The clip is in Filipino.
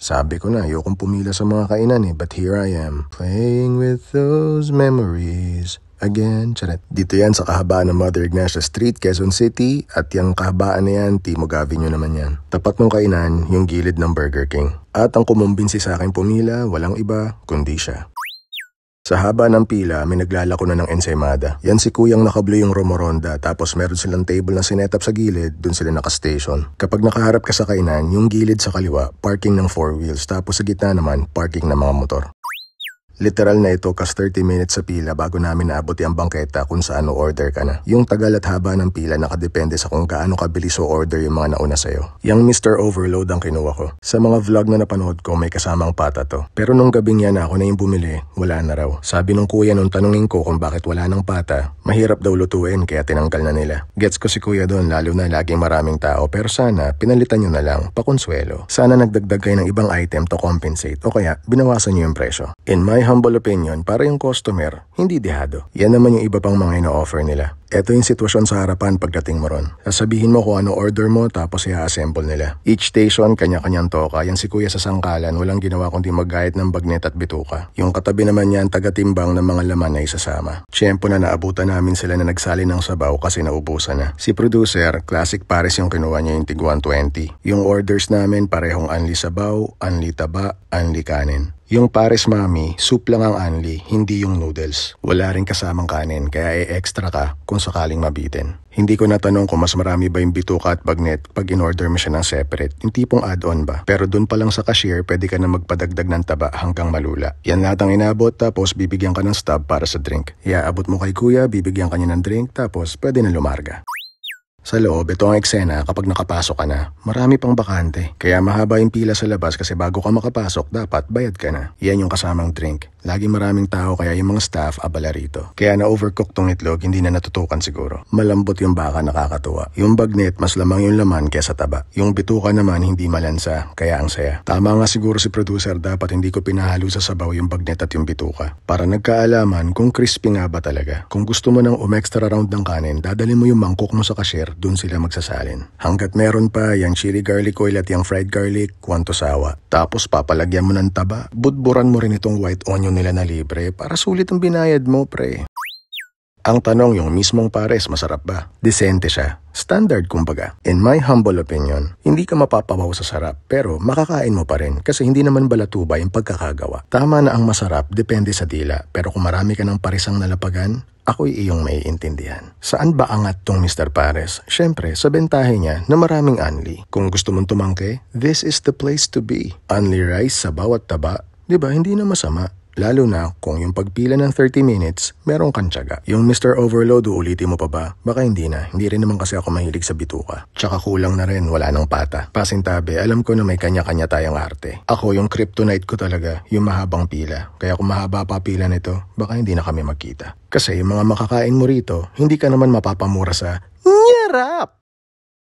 Sabi ko na, ayokong pumila sa mga kainan but here I am, playing with those memories again. Charet. Dito yan sa kahabaan ng Mother Ignacia Street, Quezon City, at yung kahabaan na yan, Timog Avenue naman yan. Tapat ng kainan, yung gilid ng Burger King. At ang kumumbinsi sa akin pumila, walang iba, kundi siya. Sa haba ng pila, may naglalako na ng ensaymada. Yan si kuyang nakablo yung Romoronda, tapos meron silang table na sinetap sa gilid, dun sila nakastation. Kapag nakaharap ka sa kainan, yung gilid sa kaliwa, parking ng 4 wheels, tapos sa gitna naman, parking ng mga motor. Literal na ito kas 30 minutes sa pila bago namin naabot yung bangketa kung saan o-order ka na. Yung tagal at haba ng pila nakadepende sa kung gaano kabilis o-order yung mga nauna sa'yo. Yung Mr. Overload ang kinuha ko. Sa mga vlog na napanood ko may kasamang pata to. Pero nung gabing yan ako na yung bumili, wala na raw. Sabi nung kuya nung tanungin ko kung bakit wala ng pata, mahirap daw lutuin kaya tinanggal na nila. Gets ko si kuya doon lalo na laging maraming tao pero sana pinalitan nyo na lang pakonsuelo. Sana nagdagdag kayo ng ibang item to compensate o kaya binawasan nyo yung presyo. In my humble opinion, para yung customer, hindi dehado. Yan naman yung iba pang mga ino-offer nila. Ito yung sitwasyon sa harapan pagdating mo ron. Sasabihin mo kung ano order mo tapos i-assemble nila. Each station, kanya-kanyang toka. Yan si kuya sa sangkalan, walang ginawa kundi mag-guide ng bagnet at bituka. Yung katabi naman yan, taga-timbang ng mga laman na isasama. Tiyempo na naabutan namin sila na nagsali ng sabaw kasi naubusan na. Si producer, classic pares yung kinuha niya yung tig 120. Yung orders namin parehong unli sabaw, unli taba, unli kanin. Yung pares mami, soup lang ang unli, hindi yung noodles. Wala rin kasamang kanin, kaya extra ka kung sakaling mabitin. Hindi ko natanong kung mas marami ba yung bituka at bagnet pag in-order mo siya ng separate. Yung tipong add-on ba? Pero dun pa lang sa cashier, pwede ka na magpadagdag ng taba hanggang malula. Yan lahat ang inabot, tapos bibigyan ka ng stub para sa drink. Iaabot mo kay kuya, bibigyan ka niya ng drink, tapos pwede na lumarga. Sa loob, ito ang eksena kapag nakapasok ka na. Marami pang bakante. Kaya mahaba yung pila sa labas kasi bago ka makapasok, dapat bayad ka na. Yan yung kasamang drink. Lagi maraming tao kaya yung mga staff abala rito. Kaya na-overcook tong itlog, hindi na natutukan siguro. Malambot yung baka, nakakatuwa. Yung bagnet, mas lamang yung laman kesa taba. Yung bituka naman, hindi malansa, kaya ang saya. Tama nga siguro si producer, dapat hindi ko pinahalo sa sabaw yung bagnet at yung bituka. Para nagkaalaman kung crispy nga ba talaga. Kung gusto mo ng umextra round ng kanin, dadalhin mo yung mangkok mo sa cashier, dun sila magsasalin. Hanggat meron pa, yung chili garlic oil at yung fried garlic, kwanto sawa. Tapos papalagyan mo ng taba, budburan mo rin itong white onion nila na libre para sulit ang binayad mo, pre. Ang tanong, yung mismong pares, masarap ba? Decente siya. Standard kumbaga. In my humble opinion, hindi ka mapapawaw sa sarap pero makakain mo pa rin kasi hindi naman balatuba yung pagkakagawa. Tama na ang masarap, depende sa dila. Pero kung marami ka ng paresang nalapagan, ako'y iyong maiintindihan. Saan ba angat tong Mr. Pares? Siyempre, sa bentahe niya na maraming unli. Kung gusto mong tumangke, this is the place to be. Unli rice, sabaw at taba. Diba, hindi na masama. Lalo na kung yung pagpila ng 30 minutes, merong kantsaga. Yung Mr. Overload, uulitin mo pa ba? Baka hindi na. Hindi rin naman kasi ako mahilig sa bituka. Tsaka kulang na rin, wala nang pata. Pasintabi, alam ko na may kanya-kanya tayong arte. Ako, yung kryptonite ko talaga, yung mahabang pila. Kaya kung mahaba pa pila nito, baka hindi na kami magkita. Kasi yung mga makakain mo rito, hindi ka naman mapapamura sa nyarap!